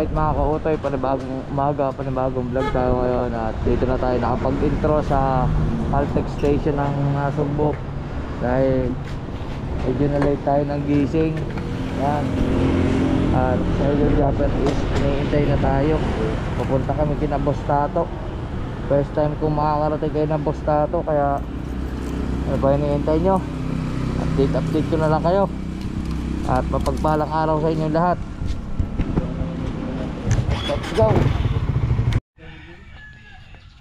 Alright mga kautoy, panibagong umaga, panibagong vlog tayo ngayon. At dito na tayo nakapag-intro sa Caltex station ng Sumbok. Dahil medyo na late tayo ng gising. Yan. At sa Idol Japper is iniintay na tayo. Pupunta kami kina Boss Tato. First time kong makakarating kayo ng Boss Tato. Kaya ano ba iniintay nyo? Update ko na lang kayo. At mapagpalang araw sa inyo lahat. Let's go.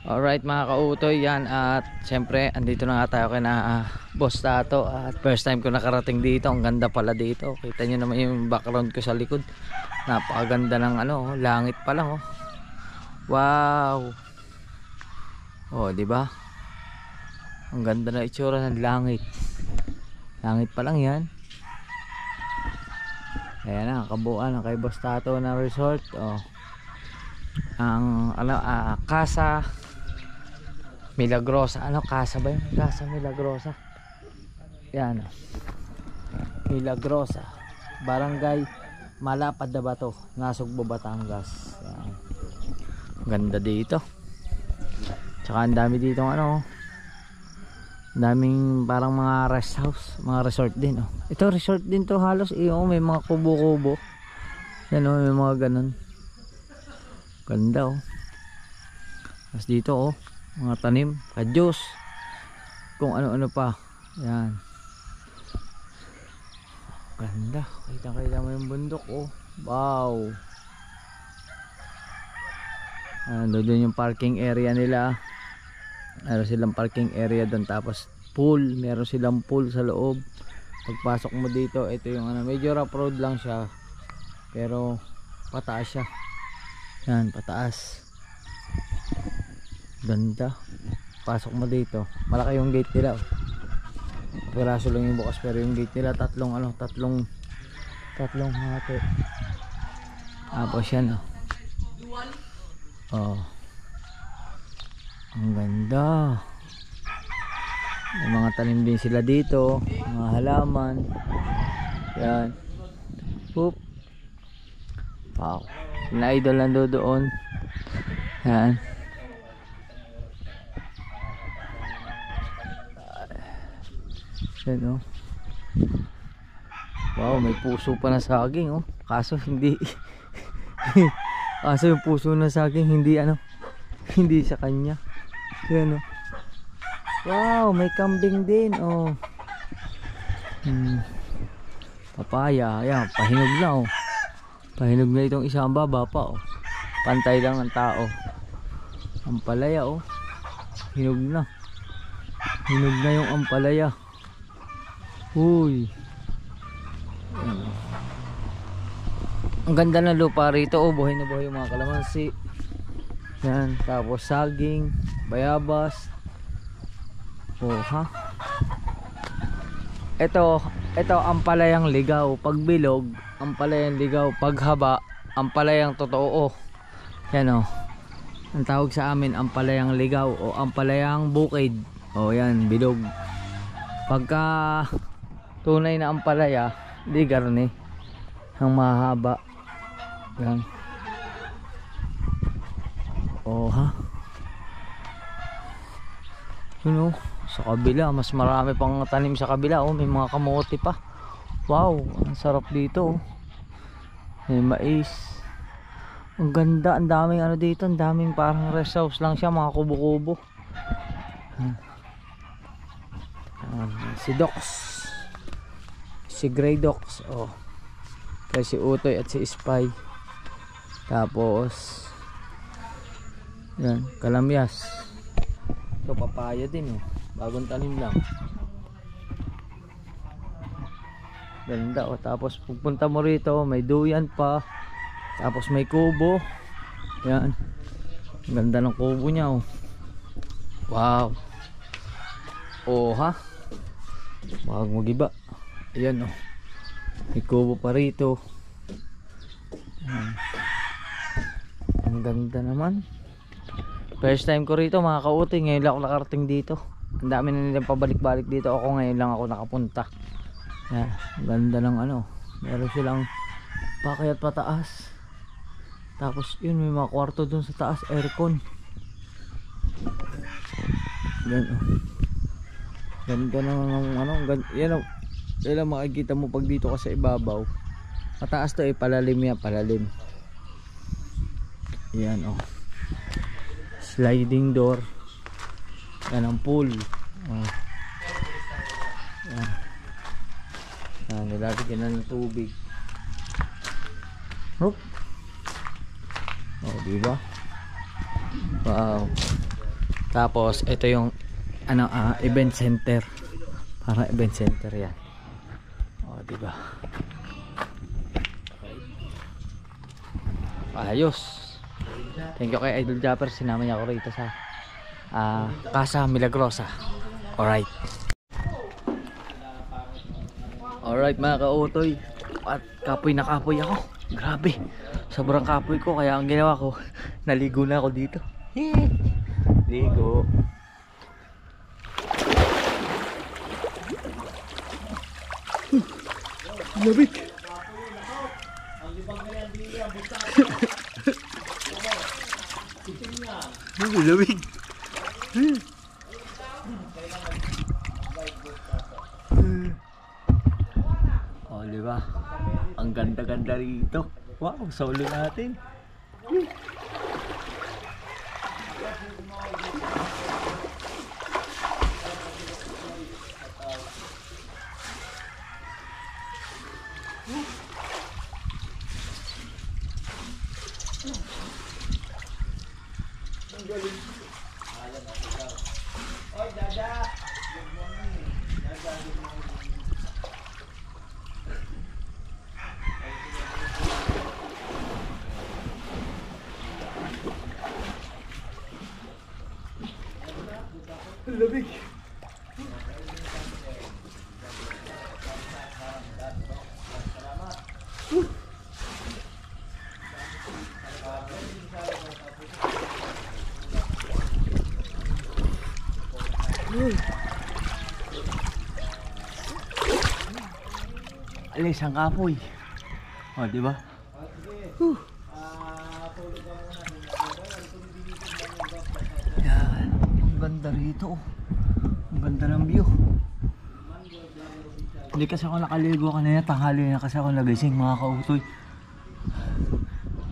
Alright mga kautoy, yan. At syempre andito na nga tayo kay na Boss Tato. At first time ko nakarating dito. Ang ganda pala dito. Kita nyo naman yung background ko sa likod. Napakaganda ng langit pa lang. Wow. Oh, di ba? Ang ganda na itsura ng langit. Langit pa lang yan. Ayan na, kabuuan ng kay Boss Tato na resort. Oh. Ang Casa Milagrosa. Casa ba yun? Casa Milagrosa. Yan. Milagrosa, Barangay Malapad na Bato, Nasugbo, Batangas. Yan. Ganda dito. Tsaka ang dami dito daming parang mga rest house, mga resort din. Ito resort din to halos. May mga kubo-kubo. Yan may mga ganun. Ganda Tapos dito mga tanim, kadyos, kung ano-ano pa. Yan. Ganda. Kita mo yung bundok. Wow. Doon yung parking area nila. Meron silang parking area doon. Tapos pool, meron silang pool sa loob. Pagpasok mo dito, ito yung medyo rough road lang siya, pero pataas siya. Yan, pataas. Ganda. Pasok mo dito, malaki yung gate nila. Piraso lang yung bukas, pero yung gate nila tatlong hati. Tapos yan ang ganda. May mga tanim din sila dito, mga halaman. Yan. Boop. Wow. Sila idol nando doon. Yan. Yan Wow, may puso pa na saging Kaso hindi kaso yung puso na saging hindi hindi sa kanya. Yan Wow, may kambing din Papaya, ayan, pahinog na Pahinog na itong isang baba pa Pantay lang ang tao. Ampalaya hinog na. Hinog na yung ampalaya. Uy. Ang ganda ng lupa rito buhay na buhay yung mga kalamansi. Yan, tapos saging, bayabas. Ito ampalayang ligaw. Pag bilog, ampalayang ligaw. Pag haba, ampalayang totoo. Yan ang tawag sa amin, ampalayang ligaw o ampalayang bukid. Yan, bilog. Pagka tunay na ampalaya, di garne, ang mahaba. Yan. Sa kabila, mas marami pang tanim sa kabila. May mga kamote pa. Wow, ang sarap dito. May mais. Ang ganda, ang daming dito, ang daming parang rest house lang siya, mga kubo-kubo. Si Dox, si Grey Dox, kaya si Utoy at si Spy. Tapos yan, kalamyas. Ito papaya din bagong tanim lang. Ganda tapos pagpunta mo rito may duyan pa. Tapos may kubo. Yan. Ganda ng kubo niya Wow. Wag magiba. Ayan may kubo pa rito. Ang ganda naman. First time ko rito mga kautoy. Ngayon lang ako nakarating dito. Ang dami na nilang pabalik-balik dito. Ako ngayon lang ako nakapunta. Yan. Ganda ng meron silang pakyat pataas. Tapos yun, may mga kwarto dun sa taas, aircon. Yan oh. Ganda ng ano, yan oh. Yan ang makikita mo pag dito ka sa ibabaw. Mataas to eh, palalim yan, palalim. Yan oh. Sliding door. Yan ang pool. Oh. Yan. Yan, nilalagyan na ng tubig. Hop. Oh, diba? Wow. Tapos ito yung ano, event center. Parang event center yan. Oh, diba? Ayos. Thank you kay Idol Japper, sinama niya ako rito sa Casa Milagrosa. Alright. Alright mga kautoy. At kapoy na kapoy ako. Grabe. Sobrang kapoy ko, kaya ang ginawa ko, naligo na ako dito. Ligo. Labig. Labig. Oh, diba? Ang ganda-ganda rito. Wow, solo natin. Oy, Dada. Good morning. Dada, good morning. Labig. Alis ang kapoy. Oh, di ba? Yan, ang ganda rito. Ang ganda ng view. Hindi kasi ako nakaligo kanina, tanghali na kasi ako nagising mga kautoy.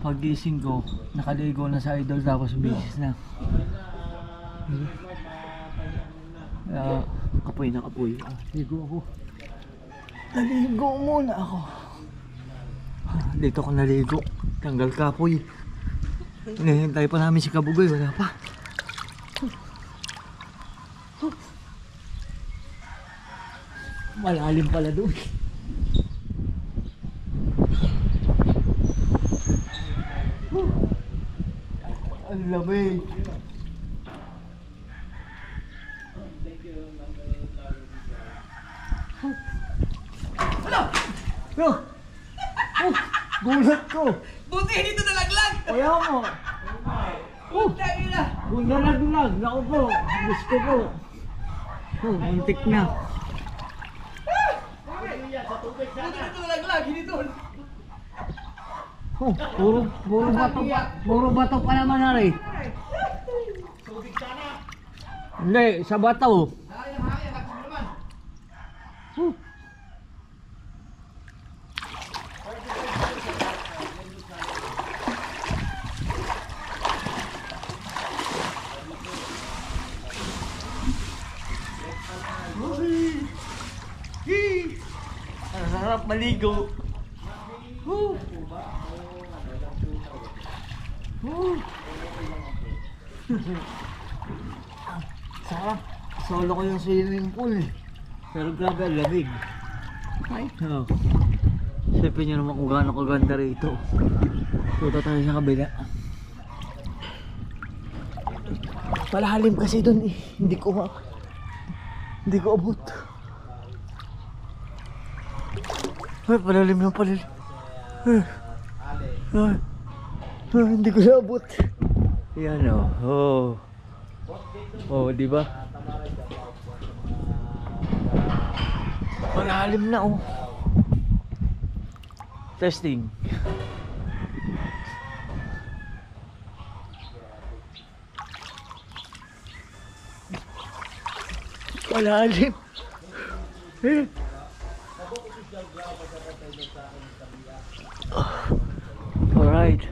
Pag-gising ko, nakaligo na sa Idol tapos bisis na. Kapoy na kapoy. Ligo ako. Naligo muna ako. Dito ako naligo. Tanggal kapoy. Hinihintay pa namin si Kabugoy. Wala pa. Malalim pala doon. Ang lamig. No! Gulat ko! Buti dito nalaglag! Kaya mo! Buti na! Nalaglag! Naku po! Gusto ko! Muntik na! Buti dito nalaglag! Hindi doon! Puro bato pa naman na rin! Tubig sana! Hindi, sa bato! Haya, nakasama naman! Ang sarap maligo! Sarap! Solo ko yung swimming pool eh. Pero grabe ang lamig. Ay, oh. Siyempre nyo naman kung gaano kaganda rito. Punta tayo sa kabila. Malalim kasi doon eh. Hindi ko abot. Ay, palalim na palalim. Hindi ko naabot. Yan oh. Oh, di ba? Malalim na oh. Testing. Malalim. Alright.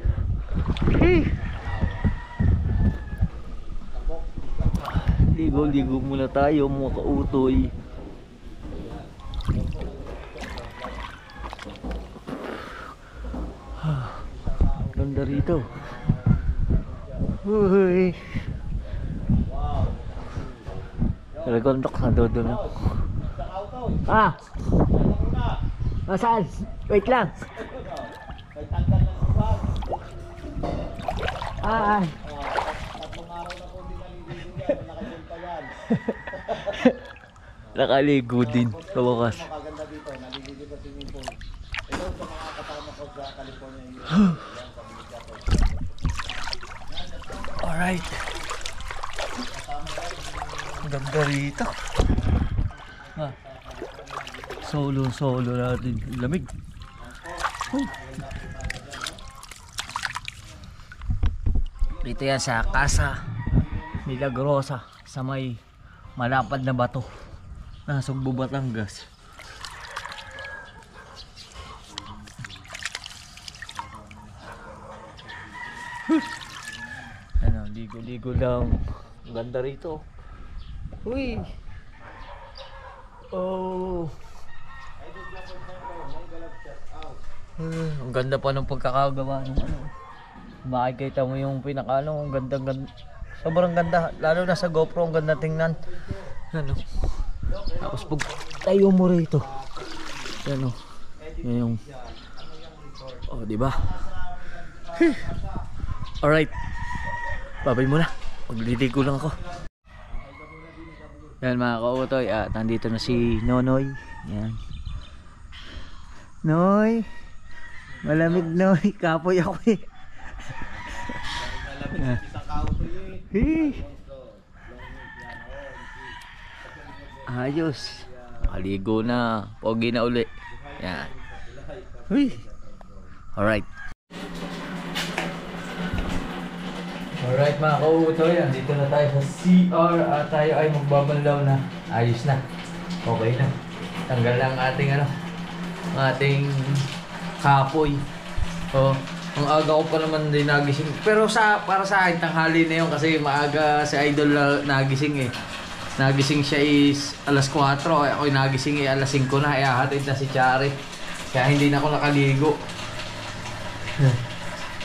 Ligo-ligo muna tayo mga kautoy. Ganda rito. Uy. Nagondok na doon na. Ah! Saan? Wait lang. Ah! Nakaligo din sa wakas. Alright. Ganda rito. Ah. Solo natin. Lamig. Dito yan sa Casa Milagrosa sa may malapad na bato na Sugbo, Batangas. Ano, ligo-ligo lang. Ganda rito. Uy. Oh. Ang ganda pa ng pagkakagawa ng ano. Makikita mo yung pinaka-ano, ang ganda. Sobrang ganda, lalo na sa GoPro, ang ganda tingnan. Ano? Tapos pag tayo mo rito. Ano? Yan yung oh, di ba? Alright. Babay muna. Magliligo lang ako. Yan mga kautoy, nandito na si Nonoy. Yan. Noy. Malamig Noy. Kapoy ako eh. Ayos. Nakaligo na. Pogi na uli. Yan. Alright. Alright mga kautoy, dito na tayo sa CR at tayo ay magbabanlaw na. Ayos na. Okay na. Tanggal lang ating ano, ating kapoy. Oh, ang aga ko pa naman din nagising. Pero para sa akin tanghali na yun kasi maaga si Idol nagising eh. Nagising siya is alas 4, ako nagising eh alas 5 na, hatid na si Chari. Kaya hindi na ako nakaligo.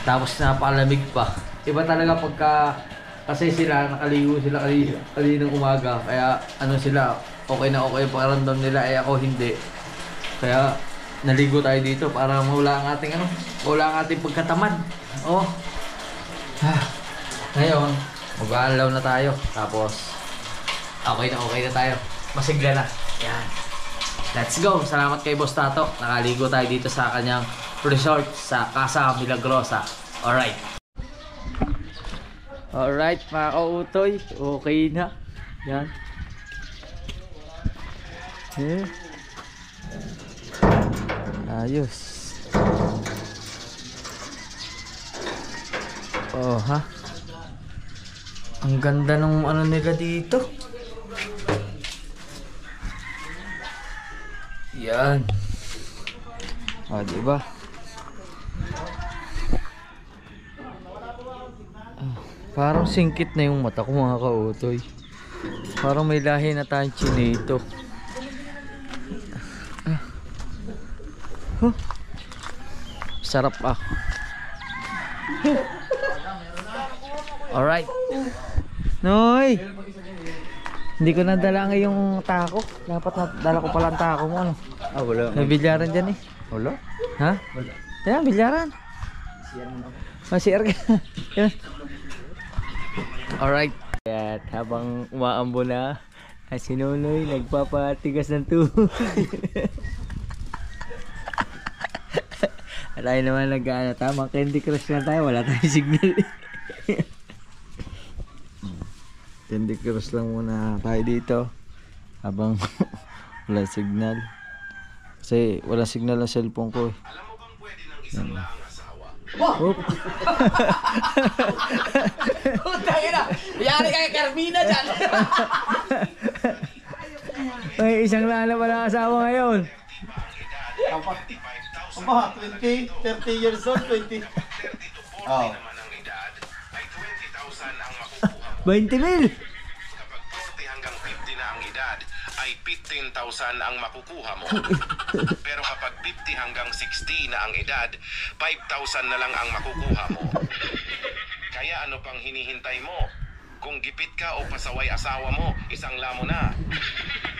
Tapos napalamig pa. Iba talaga pagka kasi sila nakaligo sila kaninang umaga, kaya ano sila okay na okay pakiramdam nila, eh ako hindi. Kaya naligo tayo dito para mawala ang ating ano, mawala ang ating pagkatamad. Oh. Ngayon, mag-aalaw na tayo. Tapos okay na tayo. Masigla na. Yan. Let's go. Salamat kay Boss Tato. Nakaligo tayo dito sa kanyang resort sa Casa Milagrosa. Alright. Alright mga kautoy, okay na. Yan. Ayos. Oh ha. Ang ganda ng ano nila dito. Yan. Ah, diba? Parang singkit na yung mata ko mga kautoy. Parang may lahi na tayong chinito. Sarap ah. Alright. Noy! Hindi ko nadala nga yung tako. Dapat nadala ko pala ang tako mo. Ano? Ah, wala. May bilyaran dyan eh. Wala? Ha? Wala. Yan, bilyaran. Masir ka. Yan. Alright. At habang umaambo na, si Nonoy nagpapatigas ng tuhod. At tayo naman nag-ano, tamang Candy Crush na tayo, wala tayong signal. Candy Crush lang muna tayo dito habang wala signal. Kasi wala signal ang cellphone ko eh. Alam mo bang pwede nang isang lang asawa? Putang ina! Yari kay Carmina dyan! May isang lana pala asawa ngayon. Aba, 20, 30 years old, 20. 30 to 40 naman ang edad, ay 20,000 ang makukuha mo. 20,000. Kapag 40 hanggang 50 na ang edad, ay 15,000 ang makukuha mo. Pero kapag 50 hanggang 60 na ang edad, 5,000 na lang ang makukuha mo. Kaya ano pang hinihintay mo? Kung gipit ka o pasaway asawa mo, isang lamo na.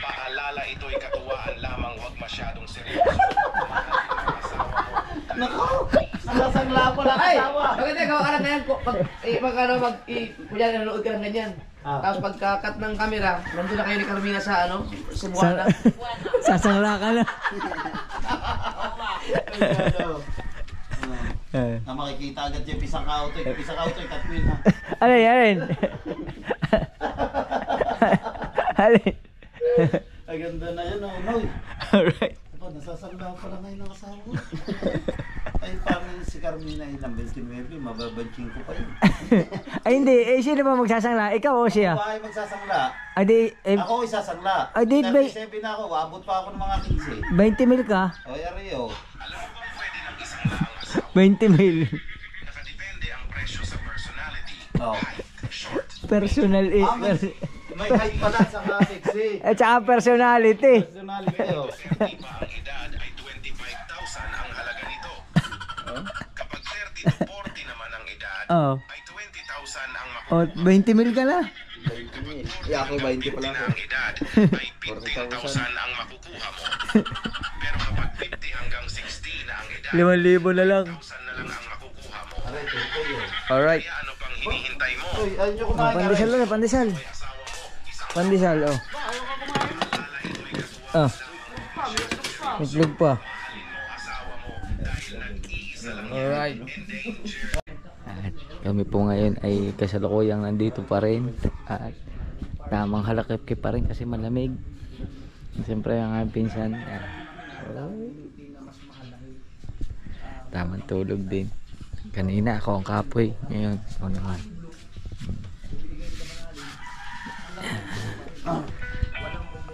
Paalala, ito'y katuwaan lamang, huwag masyadong seryoso. Mahal ang asawa mo. Nako! Nasasangla po lang asawa. Maganda, gawa ka lang ganyan. Kuya, nanonood ka lang ganyan. Tapos pagkakat ng camera, nandun na kayo ni Carmina sa Cebuana. Sasangla ka na. Na makikita agad yung pisang kautoy, Katwin ha. Alin, alin. Alin. Ay ganda na yun, Noy. Alright. Aba, nasasangla pa lang ngayon ng asawa. Ay, paano si Carmina ilang 29, mababanching ko pa yun. Ay hindi, sino ba magsasangla? Ikaw o siya? Ako ay magsasangla. Ay di, Ako isasangla. Ay, di, 37 na ako, abot pa ako ng mga 20,000 ka? 15. Oy, Ario. Alam mo bang pwede ng isang laang asawa? 20,000. Nakadepende ang presyo sa personality. Oh. Short. Personal May height pala sa sexy. At saka personality. Personality, oh. 30 pa ang edad ay 25,000 ang halaga nito. Kapag 30 to 40 naman ang edad, Oo. ay 20,000 ang O, makukuha. 20,000 ka na. Ako 20 pa lang. Na ang edad ay 15,000 ang makukuha mo. Pero kapag 50 hanggang 60 na ang edad, 5,000 na lang. 1,000 na lang ang makukuha mo. Alright. Kaya ano pang hinihintay mo? Uy, ayun yung kumain. Pandesal na, pandesal. Asawa mo, isang Pandesal, oh. paalala, ito'y katuwaan Ah, lamang, itlog pa. mahalin mo asawa mo dahil nag-iisa lang yan. Alright. Endanger. At kami po ngayon ay kasalukuyang nandito pa rin. At tamang halakip pa rin kasi malamig. Siyempre ang aking pinsan. Tamang tulog din. Kanina ako ang kapoy. Ngayon ako naman.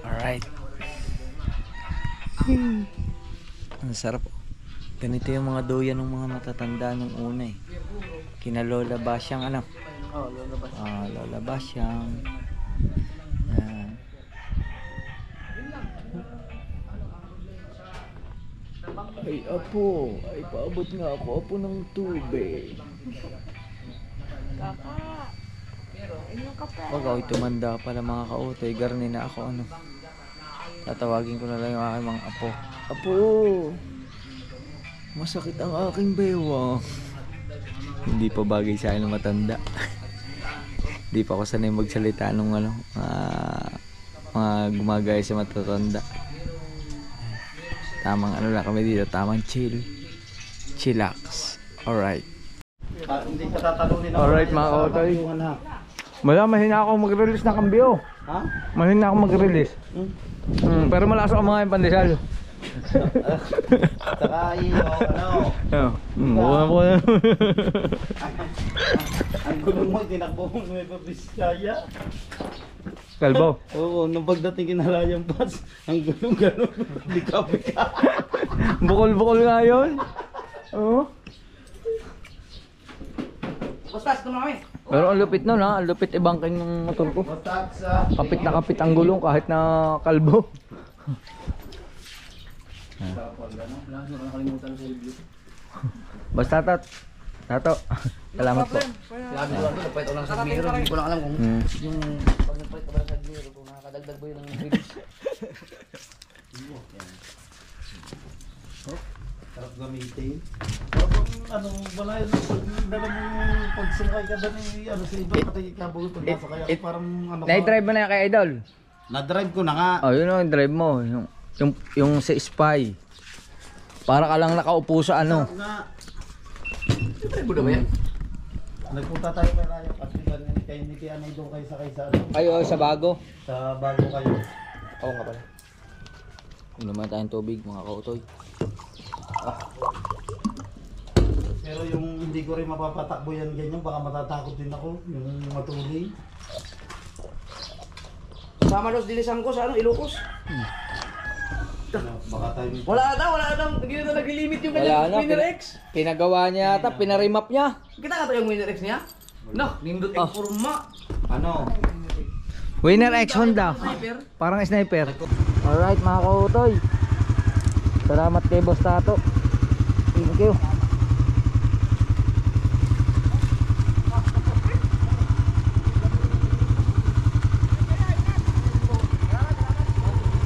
Alright. Ang sarap. Ganito yung mga doyan ng mga matatanda nung una eh. Kina Lola Basyang ano? Oh, Lola Bas. Lola Basyang. Yan. Ay apo, ay paabot nga ako apo ng tubig. Wag ako'y tumanda pala mga kautoy, garni na ako ano. Tatawagin ko na lang yung aking mga apo. Apo! Masakit ang aking bewang. Hindi pa bagay sa akin ng matanda. Hindi pa ako sanay magsalita nung ano, mga gumagaya sa matatanda. Tamang ano lang kami dito, tamang chill. Chillax. Alright. Hindi ka tatalunin ako. Alright, mga kautoy. Wala, mahina ako mag-release ng kambyo. Ha? Mahina ako mag-release. Pero malakas ako mga yung pandesal. Saka iyo, ano? Bukan po na. Ang gulong mo, tinakbo mo Nueva Vizcaya. Kalbo. Oo, nung pagdating kinalayang pas, ang gulong gano'n, bika-bika. Bukol-bukol nga yun. Oo. Bastas, tumami. Pero ang lupit nun ha, ang lupit ibangking ng motor ko. Matak sa... Kapit na kapit ang gulong kahit na kalbo. Basta tato. Salamat po. Sabi ko lang, nagpahit ako lang sa Miro. Hindi ko lang alam kung yung pag nagpahit ako lang sa Miro, kung nakakadagdag ba yun ng release. Sarap gamitin. Ano, wala yun. Dala mo pagsungkay ka doon ano sa iba, pati kabul pag nasa kaya parang ano ka. Na-drive mo na yan kay Idol? Na-drive ko na nga. Oh, yun o, drive mo. Yung sa Spy. Para ka lang nakaupo sa ano. Na, Siyempre, buda ba yan? nagpunta tayo kay Rayo at kay Niki ano doon kayo sa ano. Ay, sa bago. Sa bago kayo. Oo nga pala. Kung naman tayong tubig, mga kautoy. Pero yung hindi ko rin mapapatakbo yan ganyan, baka matatakot din ako. Yung matuloy. Sama daw din isang ko sa ano, Ilocos. Baka tayo Wala na, hindi na nag-limit yung Wala kanyang na, Winner X. pinagawa niya yata, pinarimap niya. Kita ka to yung Winner X niya? No, nindot Oh. ang forma. Ano? Winner X Honda. Sniper. Parang sniper. Alright mga kautoy. Salamat kay Boss Tato. Thank you.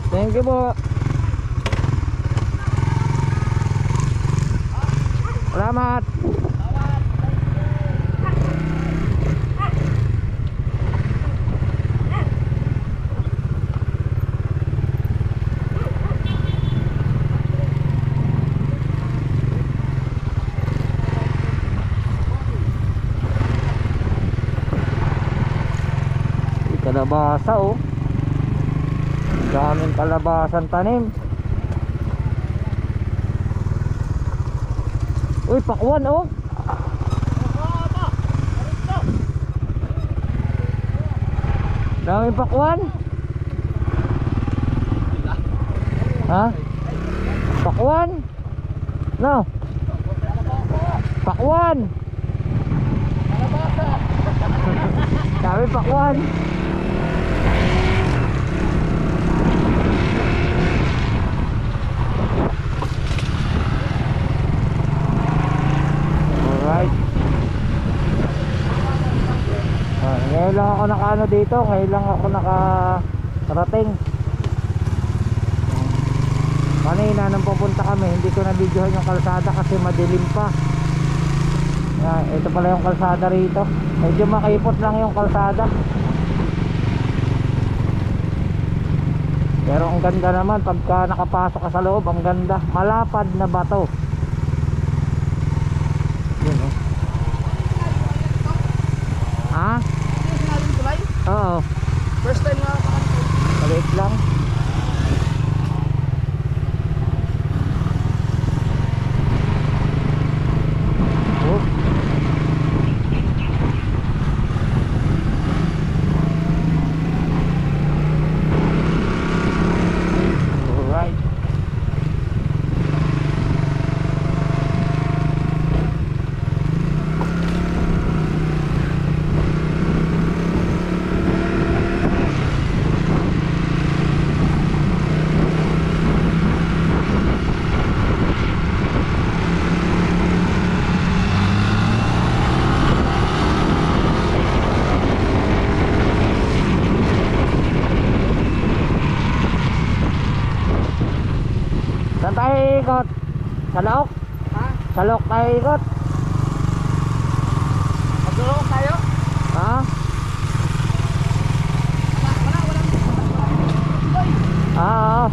Thank you po. Salamat. Kalabasa oh. Daming kalabasan tanim. Uy, pakwan oh. Daming pakwan. Ha? Pakwan? No. Pakwan. Daming pakwan. Alright. Ngayon lang ako nakaano dito. Ngayon lang ako nakarating. Kanina nang pupunta kami, hindi ko na-videohan yung kalsada kasi madilim pa. Ito pala yung kalsada rito. Medyo makipot lang yung kalsada. Pero ang ganda naman pagka nakapasok ka sa loob, ang ganda. Malapad na bato. Yun, oh. Ha? Sinabing tulay? Oo. First time na Maliit lang. Oh. Alright. Saan tayo ikot? Sa Laok? Ha? Sa Laok tayo ikot? Magdulong tayo? Ha? Oo.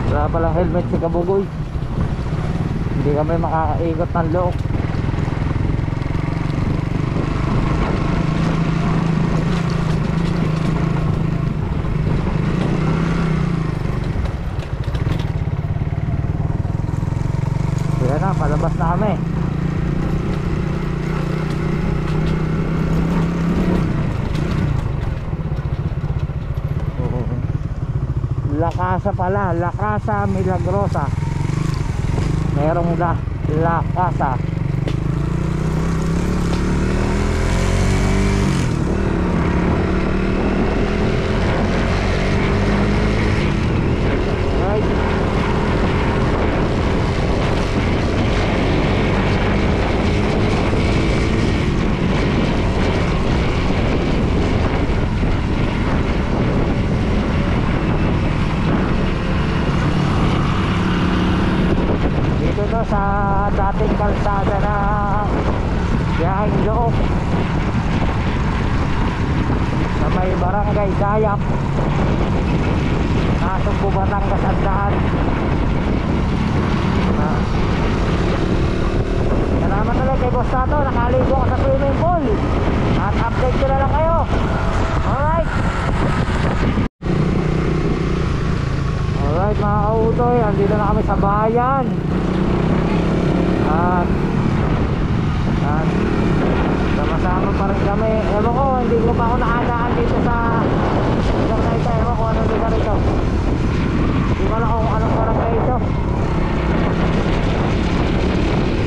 Wala palang helmet si Kabugoy. Hindi kami makakaikot ng Laok. Kaya na, palabas na kami. La Casa pala, La Casa Milagrosa. Merong La Casa. Right. Dito to sa dating kalsada na Biyaheng Loob sa may barangay Gayap, Nasugbu, Batangas at daan. Salamat ulit kay Boss Tato, nakali maligo ka sa swimming pool. At update ko na lang kayo. Alright. Alright mga kautoy, andito na kami sa bayan. At sama-sama pa rin kami. Ewan ko, hindi ko pa ako nakadaan dito sa lugar na ito. Ewan ko anong lugar ito. Hindi ko alam kung anong barangay ito.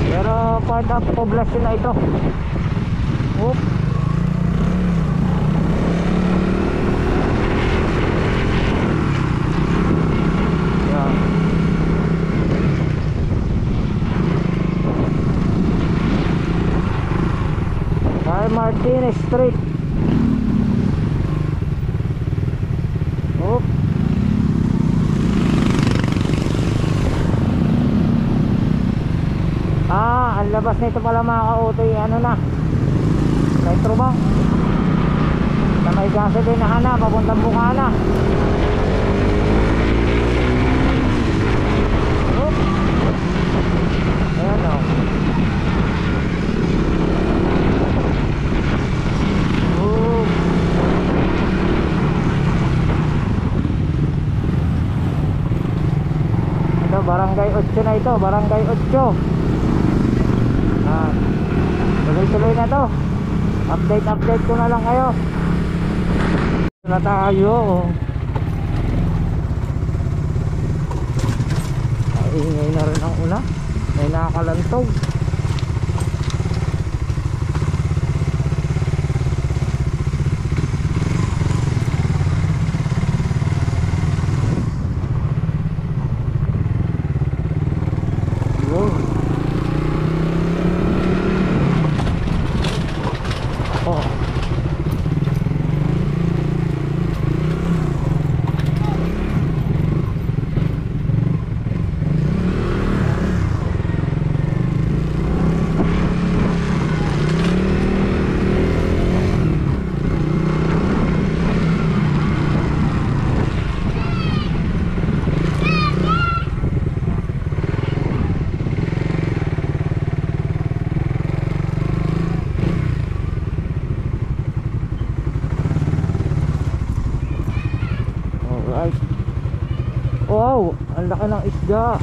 Pero part of poblasyon na ito. Oop. Yan. Kay Martinez Street. Oop. Ang labas nito pala mga kautoy, ano na, Metro Bank. Sa may gasolinahan na, papuntang Bukana. Oop. Ayan o. Oop. Ito, Barangay 8 na ito, Barangay 8. Tuloy-tuloy na to. Update ko na lang kayo. Na tayo. Ingay na rin ang una. May nakakalantog. Wow, ang laki ng isda.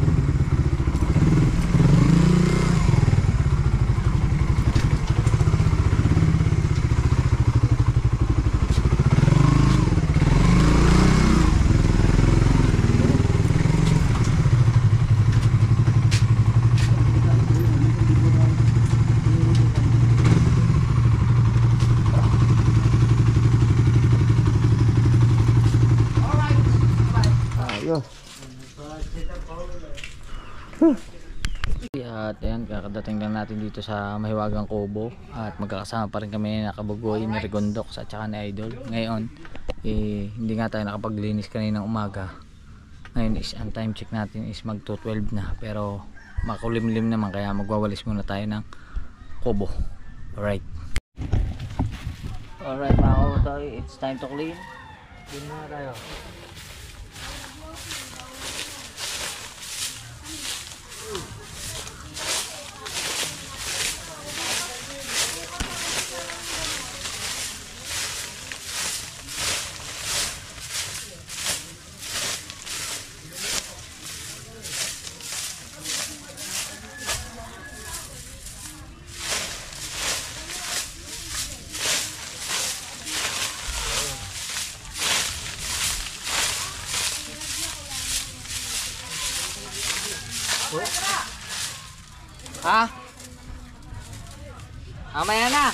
Ayos. At ayan, kakadating lang natin dito sa Mahiwagang Kubo. At magkakasama pa rin kami nakabugoy ni Rigondok at saka ni Idol. Ngayon, hindi nga tayo nakapaglinis kaninang umaga. Ngayon is, ang time check natin is mag 2:12 na. Pero makulimlim naman, kaya magwawalis muna tayo ng kubo. Alright. Alright mga kautoy, it's time to clean. Clean muna tayo. Ha? Mamaya na.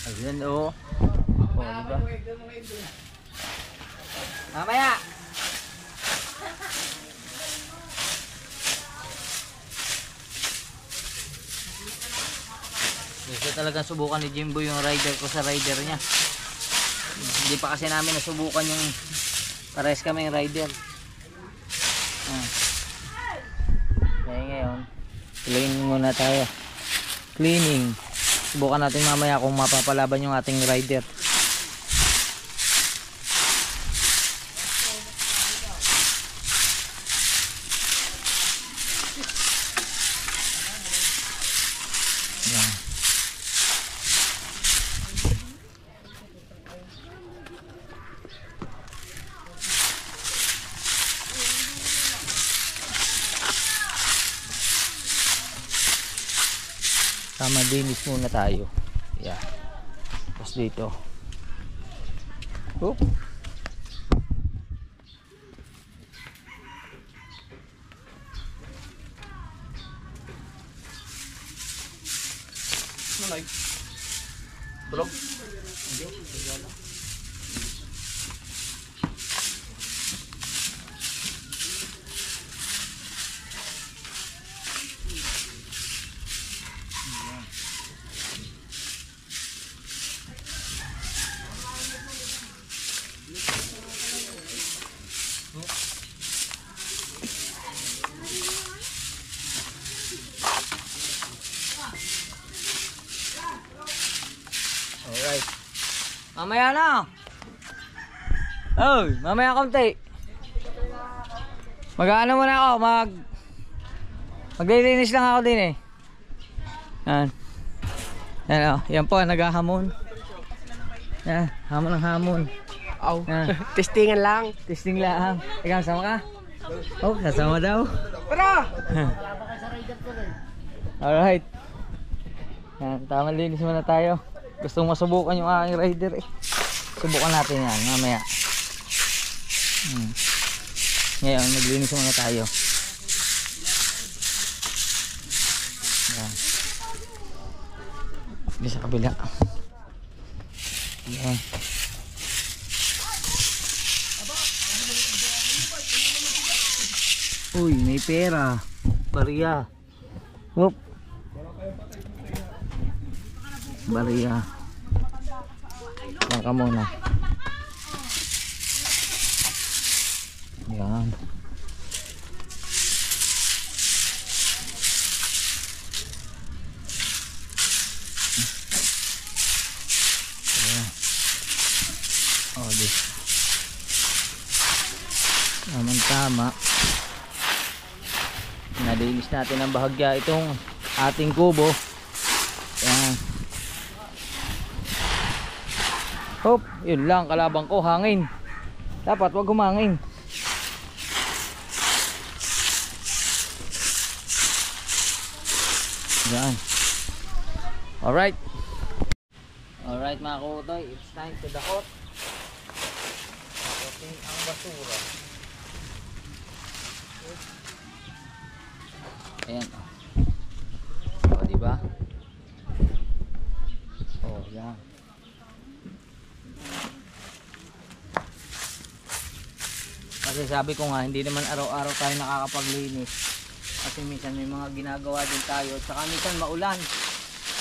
Ayan o. Diba? Mamaya. Gusto talagang subukan ni Jimbo yung rider ko sa rider niya. Hindi pa kasi namin nasubukan yung pares kaming rider. Kaya ngayon, cleaning muna tayo. Cleaning. Subukan natin mamaya kung mapapalaban yung ating rider. Tama, dinis muna tayo. Yeah. Tapos dito. Oop. Malay. Tulog. Alright. Mamaya na. Oh, mamaya konti. Mag-ano muna ako, maglilinis lang ako din eh. Yan. Yan oh, yan po, naghahamon. Yan, hamon ng hamon. Aw. Testingan lang. Testing lang. Ikaw, sama ka? Oh, kasama daw. Tara! Alright. Yan, tamang linis muna tayo. Gustong masubukan yung aking rider eh. Subukan natin yan mamaya. Ngayon, maglinis muna tayo. Yan. Hindi sa kabila. Yan. Uy, may pera. Bariya. Whoop. Bariya. Yan ka muna. Yan. Yan. Oh, di. Tama. Nalinis natin ang bahagya itong ating kubo. Yan. Hop, yun lang kalabang ko, hangin. Dapat wag humangin. Yan. Alright. Alright mga kutoy, it's time to dakot. Dakotin ang basura. Ayan. O, diba? O, yan. Kasi sabi ko nga, hindi naman araw-araw tayo nakakapaglinis. Kasi minsan may mga ginagawa din tayo. Saka minsan maulan.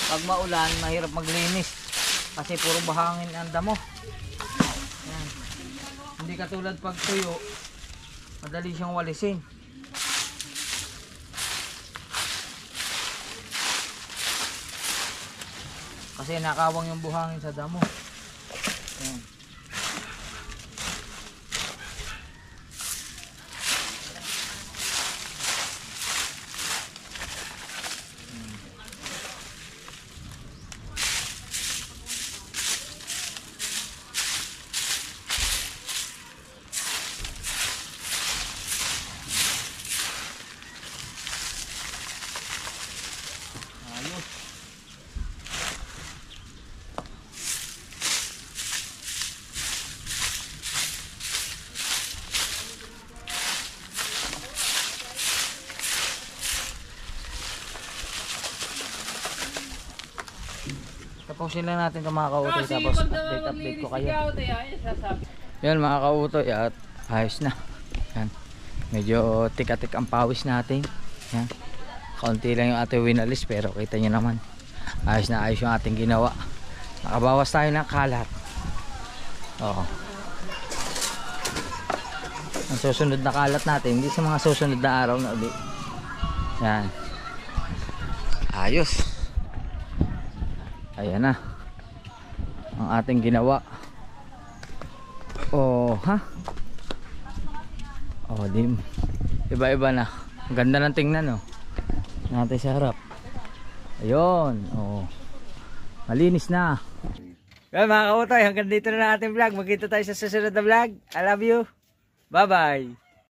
Pag maulan, mahirap maglinis. Kasi puro bahangin ang damo. Yan. Hindi katulad pag tuyo, madali siyang walisin. Kasi nakawang yung buhangin sa damo. Yan. Ayos. Tapusin lang natin itong mga kautoy tapos update ko kayo. Yan mga kautoy at ayos na. Yan. Medyo tika-tik ang pawis natin. Yan. Kaunti lang yung ating winalis pero kita nyo naman. Ayos na ayos yung ating ginawa. Nakabawas tayo ng kalat. Oo. Ang susunod na kalat natin hindi sa mga susunod na araw na ulit. Yan. Ayos. Ayan na ang ating ginawa. Oh, ha? Oh, dim. Iba-iba na. Ang ganda ng tingnan, oh. Natin sa harap. Ayun, oh. Malinis na. Well, mga kautoy, hanggang dito na ating vlog. Magkita tayo sa susunod na vlog. I love you. Bye-bye.